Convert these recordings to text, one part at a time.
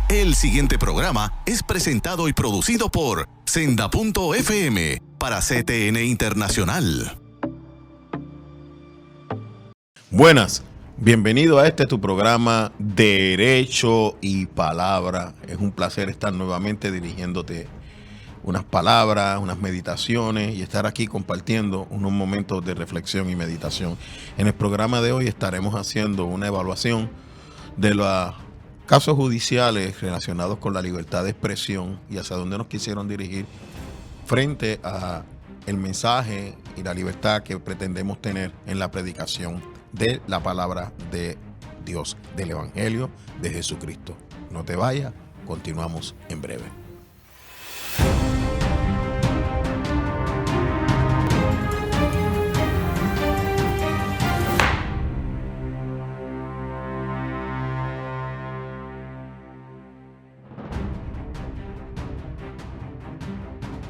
El siguiente programa es presentado y producido por Senda.fm para CTN Internacional. Buenas, bienvenido a tu programa Derecho y Palabra. Es un placer estar nuevamente dirigiéndote unas palabras, unas meditaciones y estar aquí compartiendo unos momentos de reflexión y meditación. En el programa de hoy estaremos haciendo una evaluación de los casos judiciales relacionados con la libertad de expresión y hacia dónde nos quisieron dirigir frente a el mensaje y la libertad que pretendemos tener en la predicación de la palabra de Dios, del Evangelio de Jesucristo. No te vayas, continuamos en breve.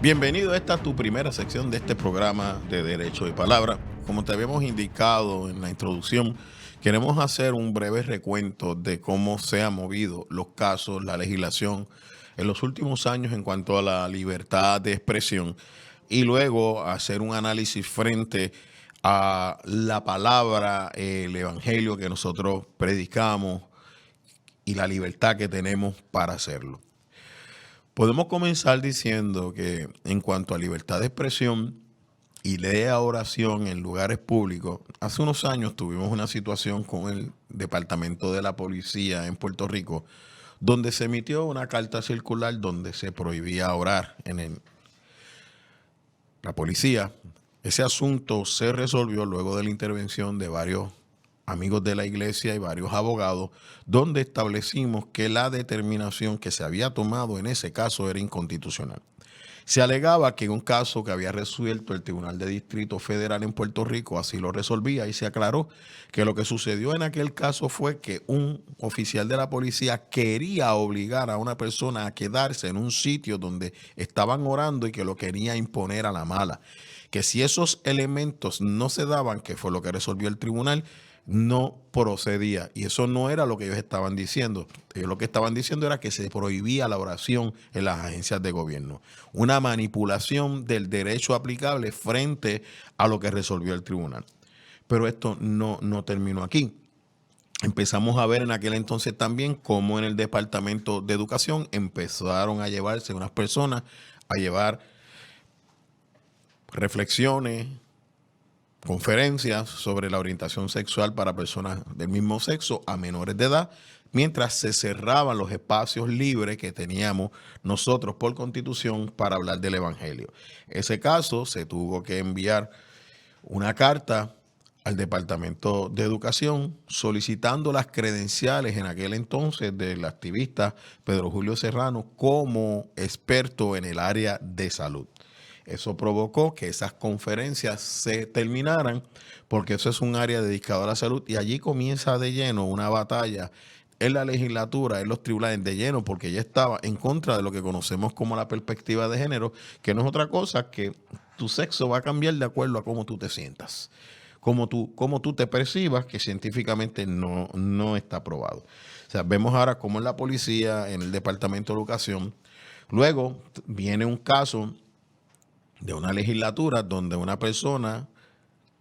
Bienvenido a esta tu primera sección de este programa de Derecho y Palabra. Como te habíamos indicado en la introducción, queremos hacer un breve recuento de cómo se han movido los casos, la legislación en los últimos años en cuanto a la libertad de expresión y luego hacer un análisis frente a la palabra, el evangelio que nosotros predicamos y la libertad que tenemos para hacerlo. Podemos comenzar diciendo que en cuanto a libertad de expresión y lea oración en lugares públicos, hace unos años tuvimos una situación con el Departamento de la Policía en Puerto Rico, donde se emitió una carta circular donde se prohibía orar en la policía. Ese asunto se resolvió luego de la intervención de varios amigos de la iglesia y varios abogados, donde establecimos que la determinación que se había tomado en ese caso era inconstitucional. Se alegaba que en un caso que había resuelto el Tribunal de Distrito Federal en Puerto Rico así lo resolvía y se aclaró que lo que sucedió en aquel caso fue que un oficial de la policía quería obligar a una persona a quedarse en un sitio donde estaban orando y que lo quería imponer a la mala. Que si esos elementos no se daban, que fue lo que resolvió el tribunal, no procedía. Y eso no era lo que ellos estaban diciendo. Ellos lo que estaban diciendo era que se prohibía la oración en las agencias de gobierno. Una manipulación del derecho aplicable frente a lo que resolvió el tribunal. Pero esto no terminó aquí. Empezamos a ver en aquel entonces también cómo en el Departamento de Educación empezaron a llevarse unas personas a llevar reflexiones, conferencias sobre la orientación sexual para personas del mismo sexo a menores de edad, mientras se cerraban los espacios libres que teníamos nosotros por Constitución para hablar del Evangelio. Ese caso se tuvo que enviar una carta al Departamento de Educación solicitando las credenciales en aquel entonces del activista Pedro Julio Serrano como experto en el área de salud. Eso provocó que esas conferencias se terminaran porque eso es un área dedicada a la salud y allí comienza de lleno una batalla en la legislatura, en los tribunales de lleno, porque ya estaba en contra de lo que conocemos como la perspectiva de género, que no es otra cosa que tu sexo va a cambiar de acuerdo a cómo tú te sientas, cómo tú te percibas, que científicamente no está probado. O sea, vemos ahora cómo en la policía, en el Departamento de Educación, luego viene un caso de una legislatura donde una persona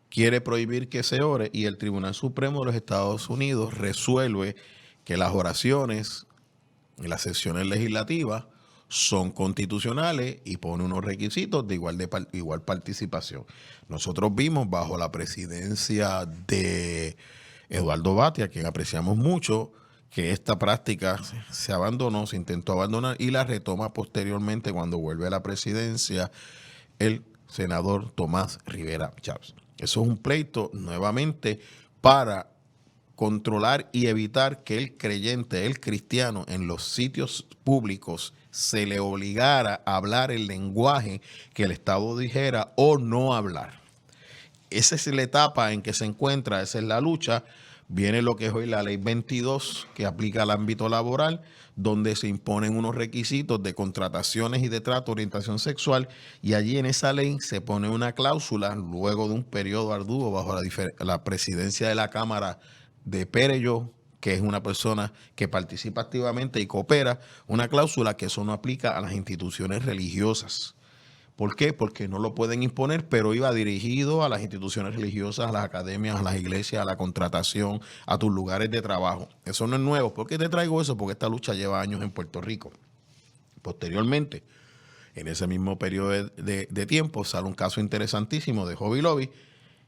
quiere prohibir que se ore y el Tribunal Supremo de los Estados Unidos resuelve que las oraciones en las sesiones legislativas son constitucionales y pone unos requisitos de igual participación. Nosotros vimos bajo la presidencia de Eduardo Batia, a quien apreciamos mucho, que esta práctica se abandonó, se intentó abandonar y la retoma posteriormente cuando vuelve a la presidencia el senador Tomás Rivera Chávez. Eso es un pleito nuevamente para controlar y evitar que el creyente, el cristiano, en los sitios públicos se le obligara a hablar el lenguaje que el Estado dijera o no hablar. Esa es la etapa en que se encuentra, esa es la lucha. Viene lo que es hoy la Ley 22, que aplica al ámbito laboral, donde se imponen unos requisitos de contrataciones y de trato, orientación sexual, y allí en esa ley se pone una cláusula, luego de un periodo arduo bajo la presidencia de la Cámara de Perello, que es una persona que participa activamente y coopera, una cláusula que eso no aplica a las instituciones religiosas. ¿Por qué? Porque no lo pueden imponer, pero iba dirigido a las instituciones religiosas, a las academias, a las iglesias, a la contratación, a tus lugares de trabajo. Eso no es nuevo. ¿Por qué te traigo eso? Porque esta lucha lleva años en Puerto Rico. Posteriormente, en ese mismo periodo de tiempo, sale un caso interesantísimo de Hobby Lobby,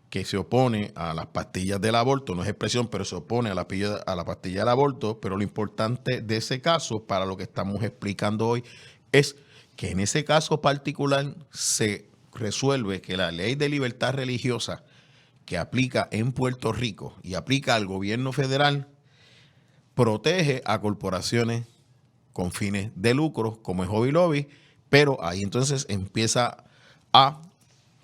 que se opone a las pastillas del aborto, no es expresión, pero se opone a la pastilla del aborto, pero lo importante de ese caso, para lo que estamos explicando hoy, es que en ese caso particular se resuelve que la ley de libertad religiosa que aplica en Puerto Rico y aplica al gobierno federal, protege a corporaciones con fines de lucro, como es Hobby Lobby, pero ahí entonces empieza a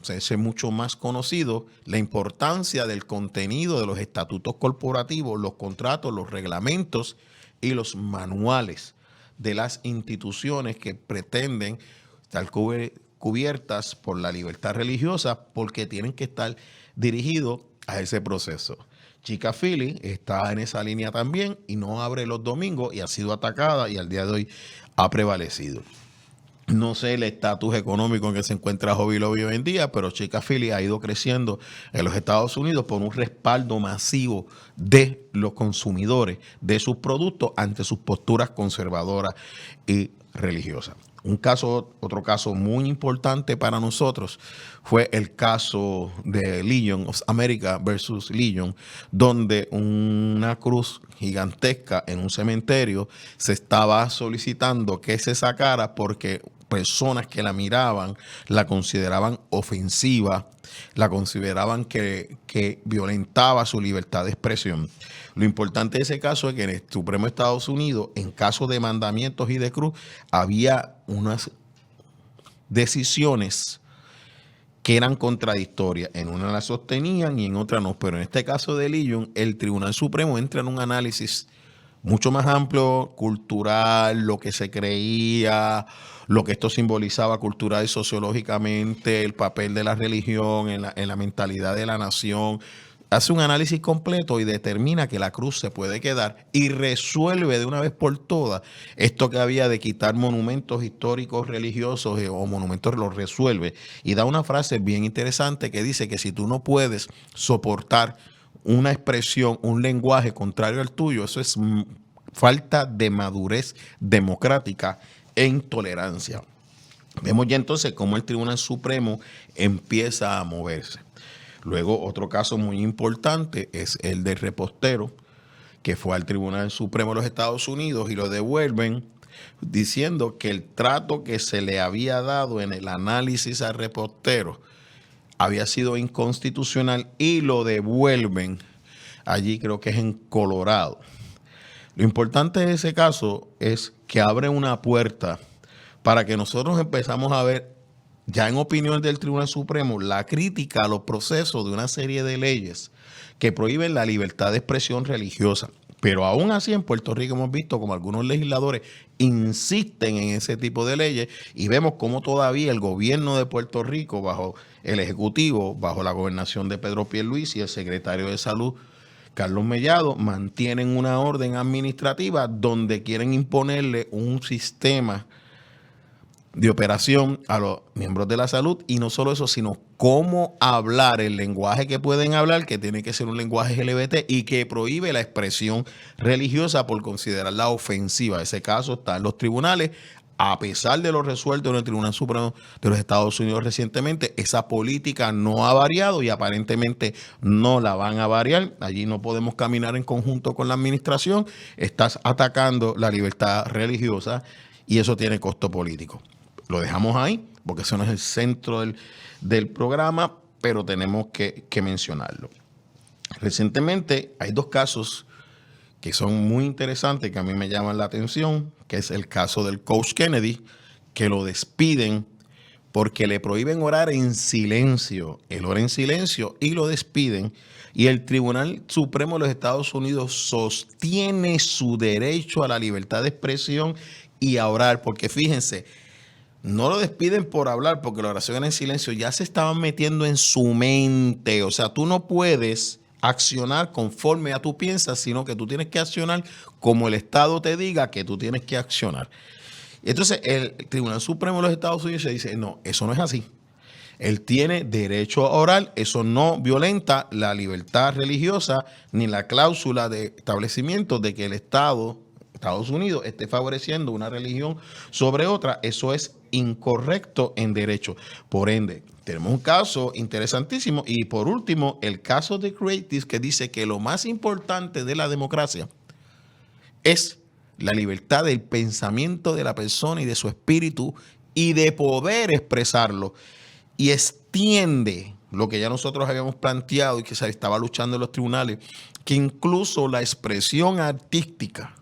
ser mucho más conocido la importancia del contenido de los estatutos corporativos, los contratos, los reglamentos y los manuales de las instituciones que pretenden estar cubiertas por la libertad religiosa, porque tienen que estar dirigidos a ese proceso. Chica Philly está en esa línea también y no abre los domingos y ha sido atacada y al día de hoy ha prevalecido. No sé el estatus económico en que se encuentra Hobby Lobby hoy en día, pero Chica Philly ha ido creciendo en los Estados Unidos por un respaldo masivo de los consumidores de sus productos ante sus posturas conservadoras y religiosas. Otro caso muy importante para nosotros fue el caso de Legion of America versus Legion, donde una cruz gigantesca en un cementerio se estaba solicitando que se sacara porque personas que la miraban la consideraban ofensiva, la consideraban que violentaba su libertad de expresión. Lo importante de ese caso es que en el Supremo de Estados Unidos, en caso de mandamientos y de cruz, había unas decisiones que eran contradictorias. En una las sostenían y en otra no. Pero en este caso de Legion, el Tribunal Supremo entra en un análisis mucho más amplio, cultural, lo que se creía, lo que esto simbolizaba cultural y sociológicamente, el papel de la religión en la mentalidad de la nación. Hace un análisis completo y determina que la cruz se puede quedar y resuelve de una vez por todas esto que había de quitar monumentos históricos religiosos o monumentos, lo resuelve. Y da una frase bien interesante que dice que si tú no puedes soportar una expresión, un lenguaje contrario al tuyo, eso es falta de madurez democrática e intolerancia. Vemos ya entonces cómo el Tribunal Supremo empieza a moverse. Luego, otro caso muy importante es el del repostero, que fue al Tribunal Supremo de los Estados Unidos y lo devuelven diciendo que el trato que se le había dado en el análisis al repostero había sido inconstitucional y lo devuelven allí, creo que es en Colorado. Lo importante de ese caso es que abre una puerta para que nosotros empezamos a ver, ya en opinión del Tribunal Supremo, la crítica a los procesos de una serie de leyes que prohíben la libertad de expresión religiosa. Pero aún así en Puerto Rico hemos visto como algunos legisladores insisten en ese tipo de leyes y vemos cómo todavía el gobierno de Puerto Rico, bajo el Ejecutivo, bajo la gobernación de Pedro Pierluisi y el secretario de Salud, Carlos Mellado, mantienen una orden administrativa donde quieren imponerle un sistema de operación a los miembros de la salud, y no solo eso, sino cómo hablar, el lenguaje que pueden hablar, que tiene que ser un lenguaje LGBT y que prohíbe la expresión religiosa por considerarla ofensiva. Ese caso está en los tribunales. A pesar de lo resuelto en el Tribunal Supremo de los Estados Unidos recientemente, esa política no ha variado y aparentemente no la van a variar. Allí no podemos caminar en conjunto con la administración. Estás atacando la libertad religiosa y eso tiene costo político. Lo dejamos ahí porque eso no es el centro del programa, pero tenemos que mencionarlo. Recientemente hay dos casos que son muy interesantes, que a mí me llaman la atención, que es el caso del coach Kennedy, que lo despiden porque le prohíben orar en silencio. Él ora en silencio y lo despiden. Y el Tribunal Supremo de los Estados Unidos sostiene su derecho a la libertad de expresión y a orar, porque fíjense, no lo despiden por hablar, porque la oración era en silencio, ya se estaban metiendo en su mente. O sea, tú no puedes accionar conforme a tú piensas, sino que tú tienes que accionar como el Estado te diga que tú tienes que accionar. Entonces, el Tribunal Supremo de los Estados Unidos se dice, no, eso no es así. Él tiene derecho a orar, eso no violenta la libertad religiosa ni la cláusula de establecimiento de que el Estado, Estados Unidos, esté favoreciendo una religión sobre otra. Eso es incorrecto en derecho. Por ende, tenemos un caso interesantísimo. Y por último, el caso de Creative, que dice que lo más importante de la democracia es la libertad del pensamiento de la persona y de su espíritu y de poder expresarlo. Y extiende lo que ya nosotros habíamos planteado y que se estaba luchando en los tribunales, que incluso la expresión artística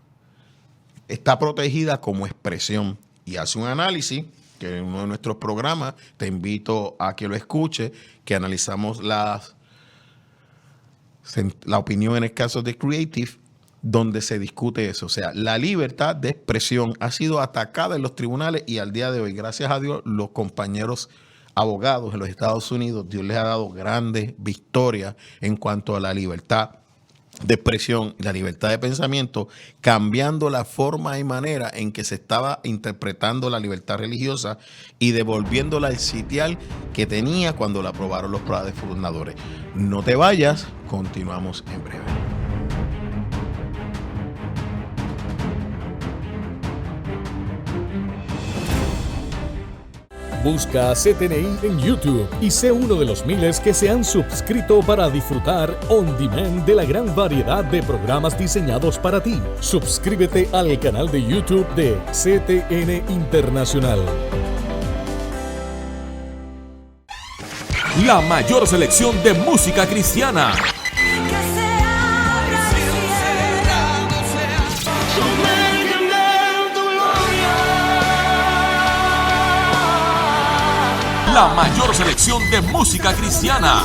está protegida como expresión. Y hace un análisis, que en uno de nuestros programas, te invito a que lo escuche, que analizamos la opinión en el caso de Creative, donde se discute eso. O sea, la libertad de expresión ha sido atacada en los tribunales y al día de hoy, gracias a Dios, los compañeros abogados en los Estados Unidos, Dios les ha dado grandes victorias en cuanto a la libertad de expresión y la libertad de pensamiento, cambiando la forma y manera en que se estaba interpretando la libertad religiosa y devolviéndola al sitial que tenía cuando la aprobaron los padres fundadores. No te vayas, continuamos en breve. Busca CTNI en YouTube y sé uno de los miles que se han suscrito para disfrutar on demand de la gran variedad de programas diseñados para ti. Suscríbete al canal de YouTube de CTN Internacional. La mayor selección de música cristiana. La mayor selección de música cristiana.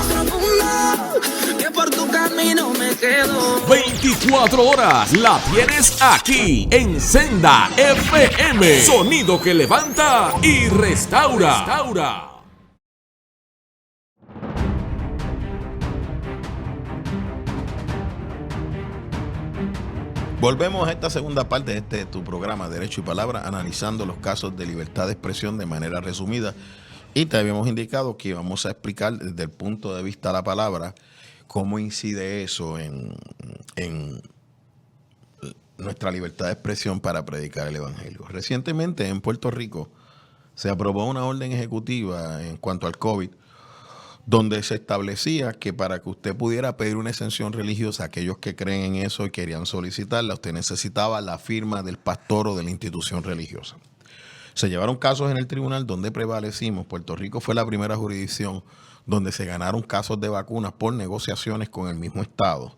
24 horas la tienes aquí en Senda FM. Sonido que levanta y restaura. Volvemos a esta segunda parte de tu programa Derecho y Palabra, analizando los casos de libertad de expresión de manera resumida. Y te habíamos indicado que íbamos a explicar desde el punto de vista de la palabra cómo incide eso en nuestra libertad de expresión para predicar el Evangelio. Recientemente en Puerto Rico se aprobó una orden ejecutiva en cuanto al COVID, donde se establecía que para que usted pudiera pedir una exención religiosa, aquellos que creen en eso y querían solicitarla, usted necesitaba la firma del pastor o de la institución religiosa. Se llevaron casos en el tribunal donde prevalecimos. Puerto Rico fue la primera jurisdicción donde se ganaron casos de vacunas por negociaciones con el mismo Estado,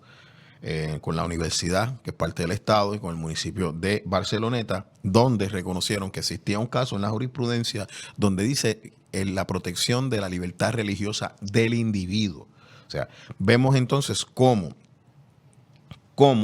con la universidad, que es parte del Estado, y con el municipio de Barceloneta, donde reconocieron que existía un caso en la jurisprudencia donde dice la protección de la libertad religiosa del individuo. O sea, vemos entonces cómo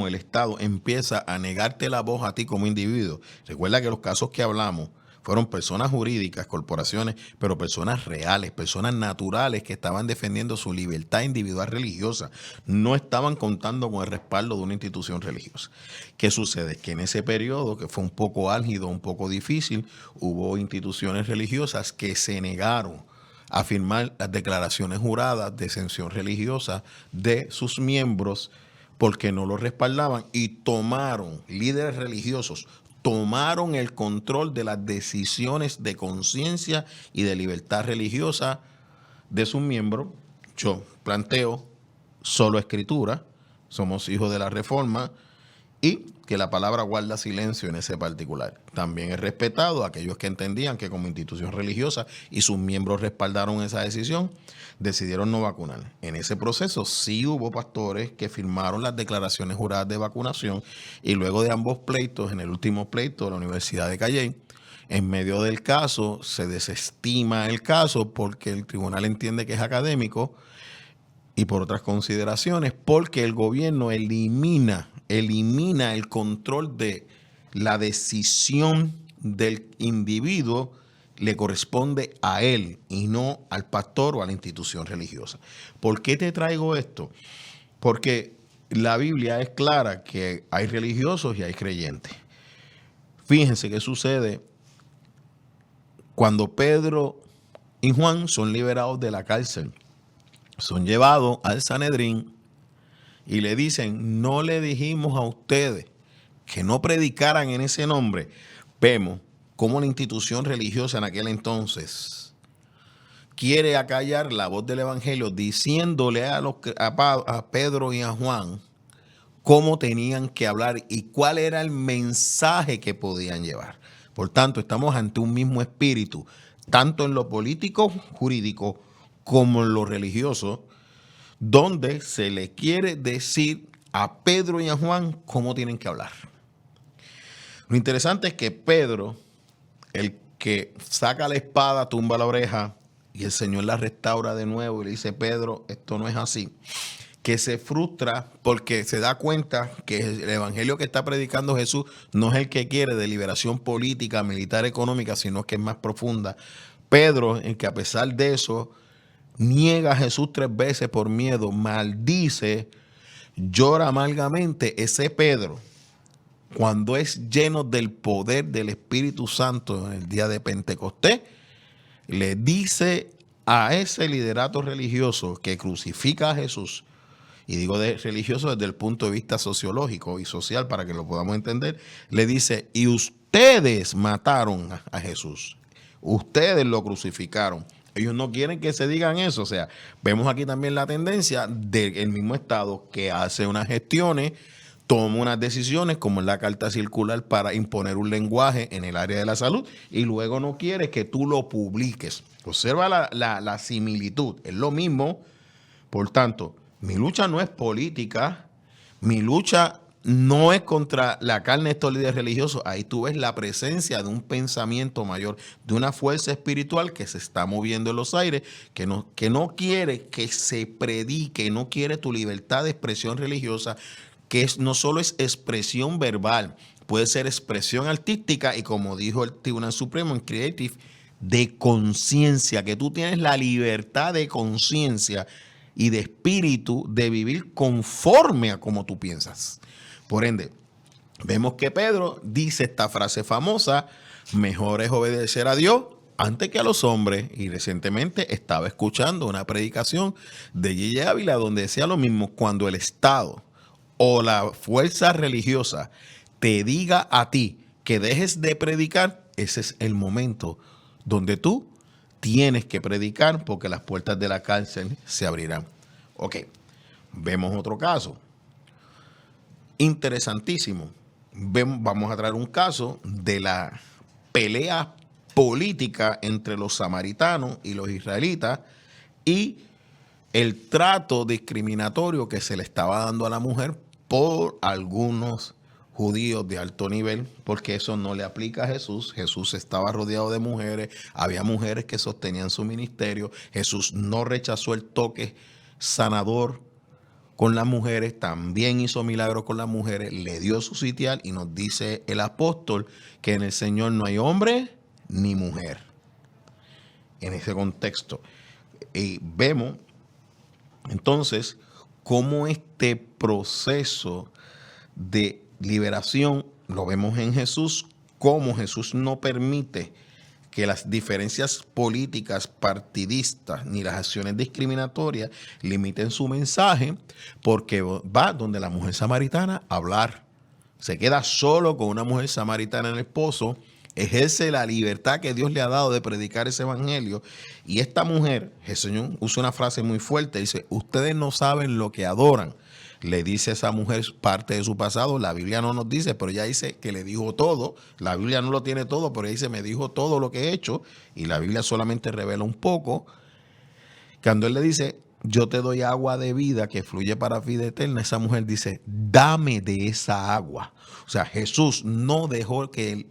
el Estado empieza a negarte la voz a ti como individuo. Recuerda que los casos que hablamos fueron personas jurídicas, corporaciones, pero personas reales, personas naturales que estaban defendiendo su libertad individual religiosa. No estaban contando con el respaldo de una institución religiosa. ¿Qué sucede? Que en ese periodo, que fue un poco álgido, un poco difícil, hubo instituciones religiosas que se negaron a firmar las declaraciones juradas de exención religiosa de sus miembros porque no lo respaldaban, y tomaron, líderes religiosos, tomaron el control de las decisiones de conciencia y de libertad religiosa de sus miembros. Yo planteo solo escritura, somos hijos de la Reforma, y que la palabra guarda silencio en ese particular. También es respetado a aquellos que entendían que como institución religiosa y sus miembros respaldaron esa decisión, decidieron no vacunar. En ese proceso sí hubo pastores que firmaron las declaraciones juradas de vacunación, y luego de ambos pleitos, en el último pleito de la Universidad de Calle, en medio del caso se desestima el caso porque el tribunal entiende que es académico y por otras consideraciones, porque el gobierno elimina el control de la decisión del individuo, le corresponde a él y no al pastor o a la institución religiosa. ¿Por qué te traigo esto? Porque la Biblia es clara que hay religiosos y hay creyentes. Fíjense qué sucede cuando Pedro y Juan son liberados de la cárcel. Son llevados al Sanedrín y le dicen, no le dijimos a ustedes que no predicaran en ese nombre. Vemos cómo la institución religiosa en aquel entonces quiere acallar la voz del evangelio diciéndole a Pedro y a Juan cómo tenían que hablar y cuál era el mensaje que podían llevar. Por tanto, estamos ante un mismo espíritu, tanto en lo político, jurídico, como en lo religioso, donde se le quiere decir a Pedro y a Juan cómo tienen que hablar. Lo interesante es que Pedro, el que saca la espada, tumba la oreja y el Señor la restaura de nuevo y le dice, Pedro, esto no es así, que se frustra porque se da cuenta que el evangelio que está predicando Jesús no es el que quiere de liberación política, militar, económica, sino que es más profunda. Pedro, en que a pesar de eso, niega a Jesús 3 veces por miedo, maldice, llora amargamente. Ese Pedro, cuando es lleno del poder del Espíritu Santo en el día de Pentecostés, le dice a ese liderato religioso que crucifica a Jesús, y digo de religioso desde el punto de vista sociológico y social para que lo podamos entender, le dice, y ustedes mataron a Jesús, ustedes lo crucificaron. Ellos no quieren que se digan eso. O sea, vemos aquí también la tendencia del mismo Estado que hace unas gestiones, toma unas decisiones como en la carta circular para imponer un lenguaje en el área de la salud y luego no quiere que tú lo publiques. Observa la similitud, es lo mismo. Por tanto, mi lucha no es política, mi lucha no es contra la carne de estos líderes religiosos. Ahí tú ves la presencia de un pensamiento mayor, de una fuerza espiritual que se está moviendo en los aires, que no quiere que se predique, no quiere tu libertad de expresión religiosa, que no solo es expresión verbal, puede ser expresión artística y, como dijo el Tribunal Supremo en Creative, de conciencia, que tú tienes la libertad de conciencia y de espíritu de vivir conforme a como tú piensas. Por ende, vemos que Pedro dice esta frase famosa, mejor es obedecer a Dios antes que a los hombres. Y recientemente estaba escuchando una predicación de Gille Ávila donde decía lo mismo, cuando el Estado o la fuerza religiosa te diga a ti que dejes de predicar, ese es el momento donde tú tienes que predicar porque las puertas de la cárcel se abrirán. Ok, vemos otro caso. Interesantísimo. Vamos a traer un caso de la pelea política entre los samaritanos y los israelitas y el trato discriminatorio que se le estaba dando a la mujer por algunos judíos de alto nivel, porque eso no le aplica a Jesús. Jesús estaba rodeado de mujeres, había mujeres que sostenían su ministerio. Jesús no rechazó el toque sanador con las mujeres, también hizo milagros con las mujeres, le dio su sitial y nos dice el apóstol que en el Señor no hay hombre ni mujer. En ese contexto. Y vemos entonces cómo este proceso de liberación lo vemos en Jesús, cómo Jesús no permite que las diferencias políticas partidistas ni las acciones discriminatorias limiten su mensaje, porque va donde la mujer samaritana a hablar. Se queda solo con una mujer samaritana en el pozo, ejerce la libertad que Dios le ha dado de predicar ese evangelio. Y esta mujer, el Señor usa una frase muy fuerte, dice, ustedes no saben lo que adoran. Le dice a esa mujer parte de su pasado, la Biblia no nos dice, pero ella dice que le dijo todo. La Biblia no lo tiene todo, pero ella dice, me dijo todo lo que he hecho, y la Biblia solamente revela un poco. Cuando él le dice, yo te doy agua de vida que fluye para vida eterna, esa mujer dice, dame de esa agua. O sea, Jesús no dejó que el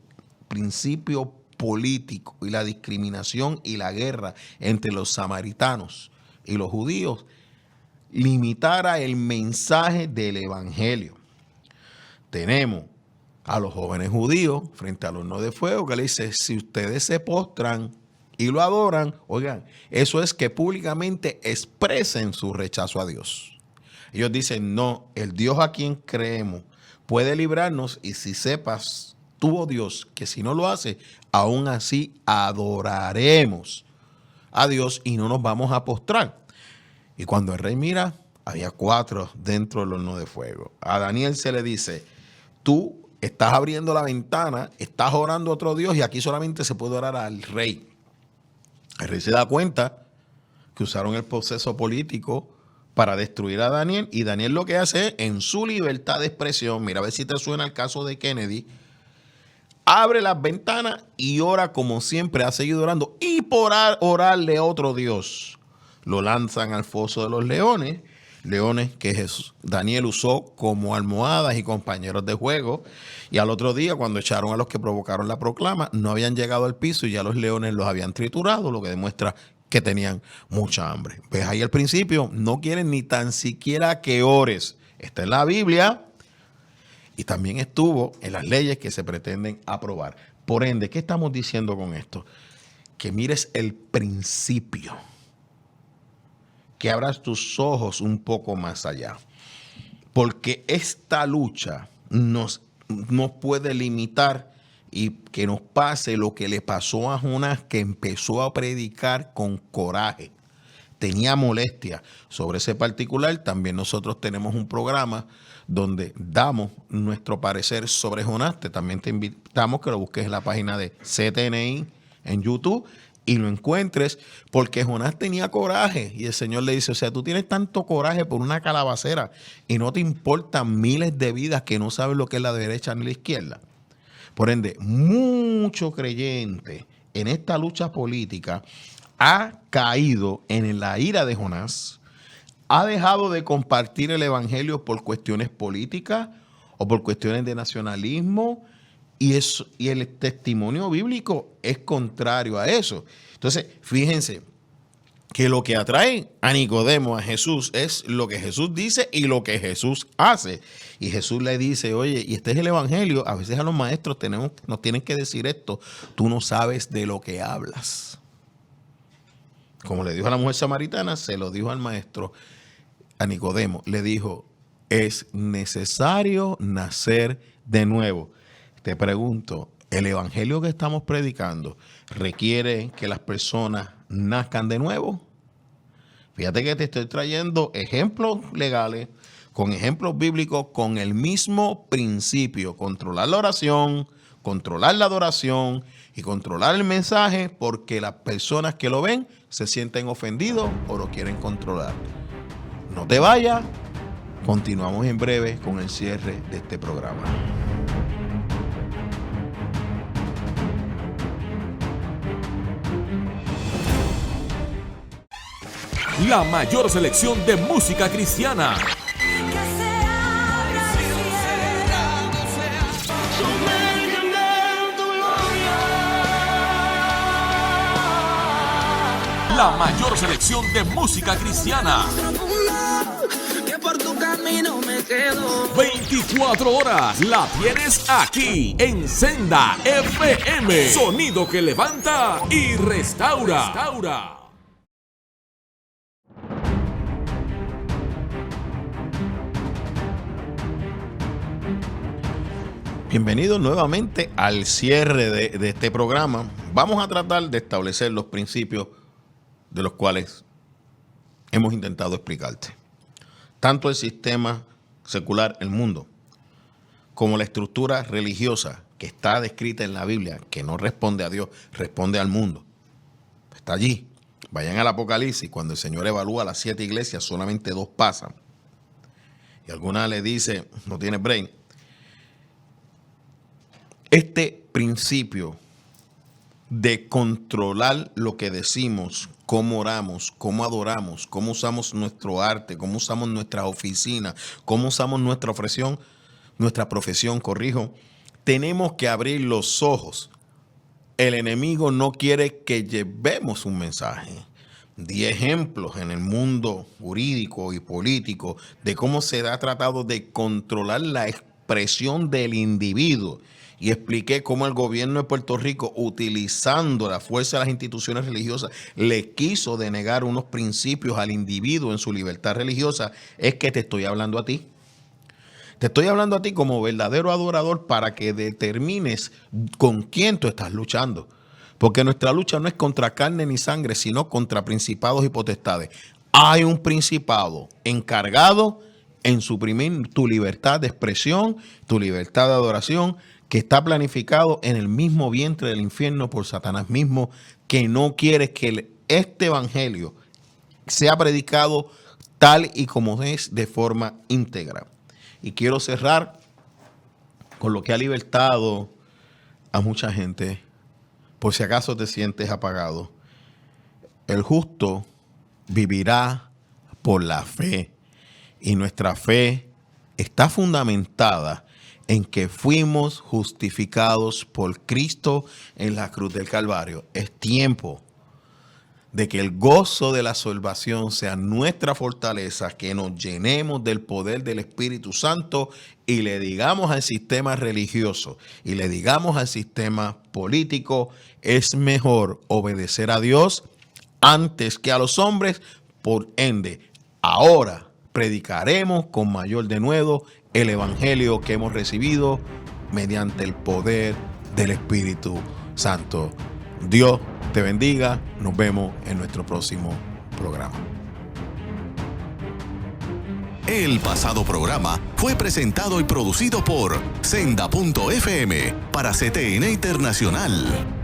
principio político y la discriminación y la guerra entre los samaritanos y los judíos limitara el mensaje del evangelio. Tenemos a los jóvenes judíos frente al horno de fuego que le dice, si ustedes se postran y lo adoran, oigan, eso es que públicamente expresen su rechazo a Dios. Ellos dicen, no, el Dios a quien creemos puede librarnos, y si sepas tú, oh Dios, que si no lo hace, aún así adoraremos a Dios y no nos vamos a postrar. Y cuando el rey mira, había 4 dentro del horno de fuego. A Daniel se le dice, tú estás abriendo la ventana, estás orando a otro Dios y aquí solamente se puede orar al rey. El rey se da cuenta que usaron el proceso político para destruir a Daniel, y Daniel lo que hace es, en su libertad de expresión, mira a ver si te suena el caso de Kennedy, abre las ventanas y ora como siempre ha seguido orando, y por orarle a otro Dios lo lanzan al foso de los leones, leones que Daniel usó como almohadas y compañeros de juego, y al otro día, cuando echaron a los que provocaron la proclama, no habían llegado al piso y ya los leones los habían triturado, lo que demuestra que tenían mucha hambre. Ves ahí al principio, no quieren ni tan siquiera que ores. Está en la Biblia y también estuvo en las leyes que se pretenden aprobar. Por ende, ¿qué estamos diciendo con esto? Que mires el principio, que abras tus ojos un poco más allá, porque esta lucha nos puede limitar y que nos pase lo que le pasó a Jonás, que empezó a predicar con coraje, tenía molestia sobre ese particular. También nosotros tenemos un programa donde damos nuestro parecer sobre Jonás. También te invitamos que lo busques en la página de CTNI en YouTube y lo encuentres, porque Jonás tenía coraje y el Señor le dice, o sea, tú tienes tanto coraje por una calabacera y no te importan miles de vidas que no sabes lo que es la derecha ni la izquierda. Por ende, mucho creyente en esta lucha política ha caído en la ira de Jonás, ha dejado de compartir el evangelio por cuestiones políticas o por cuestiones de nacionalismo, y el testimonio bíblico es contrario a eso. Entonces, fíjense que lo que atrae a Nicodemo a Jesús es lo que Jesús dice y lo que Jesús hace. Y Jesús le dice, oye, y este es el evangelio. A veces a los maestros nos tienen que decir esto: tú no sabes de lo que hablas. Como le dijo a la mujer samaritana, se lo dijo al maestro, a Nicodemo. Le dijo, es necesario nacer de nuevo. Te pregunto, ¿el evangelio que estamos predicando requiere que las personas nazcan de nuevo? Fíjate que te estoy trayendo ejemplos legales, con ejemplos bíblicos, con el mismo principio: controlar la oración, controlar la adoración y controlar el mensaje, porque las personas que lo ven se sienten ofendidos o lo quieren controlar. No te vayas, continuamos en breve con el cierre de este programa. La mayor selección de música cristiana. La mayor selección de música cristiana. 24 horas la tienes aquí en Senda FM. Sonido que levanta y restaura. Bienvenidos nuevamente al cierre de este programa. Vamos a tratar de establecer los principios de los cuales hemos intentado explicarte. Tanto el sistema secular, el mundo, como la estructura religiosa que está descrita en la Biblia, que no responde a Dios, responde al mundo. Está allí. Vayan al Apocalipsis, cuando el Señor evalúa las 7 iglesias, solamente 2 pasan. Y alguna le dice, no tiene brain. Este principio de controlar lo que decimos, cómo oramos, cómo adoramos, cómo usamos nuestro arte, cómo usamos nuestra oficina, cómo usamos nuestra profesión, tenemos que abrir los ojos. El enemigo no quiere que llevemos un mensaje. 10 ejemplos en el mundo jurídico y político de cómo se ha tratado de controlar la expresión del individuo. y expliqué cómo el gobierno de Puerto Rico, utilizando la fuerza de las instituciones religiosas, le quiso denegar unos principios al individuo en su libertad religiosa, es que te estoy hablando a ti. Te estoy hablando a ti como verdadero adorador para que determines con quién tú estás luchando. Porque nuestra lucha no es contra carne ni sangre, sino contra principados y potestades. Hay un principado encargado en suprimir tu libertad de expresión, tu libertad de adoración, que está planificado en el mismo vientre del infierno por Satanás mismo, que no quiere que este evangelio sea predicado tal y como es, de forma íntegra. Y quiero cerrar con lo que ha libertado a mucha gente, por si acaso te sientes apagado. El justo vivirá por la fe, y nuestra fe está fundamentada en que fuimos justificados por Cristo en la cruz del Calvario. Es tiempo de que el gozo de la salvación sea nuestra fortaleza, que nos llenemos del poder del Espíritu Santo y le digamos al sistema religioso y le digamos al sistema político: es mejor obedecer a Dios antes que a los hombres. Por ende, ahora predicaremos con mayor denuedo el evangelio que hemos recibido mediante el poder del Espíritu Santo. Dios te bendiga. Nos vemos en nuestro próximo programa. El pasado programa fue presentado y producido por Senda.fm para CTN Internacional.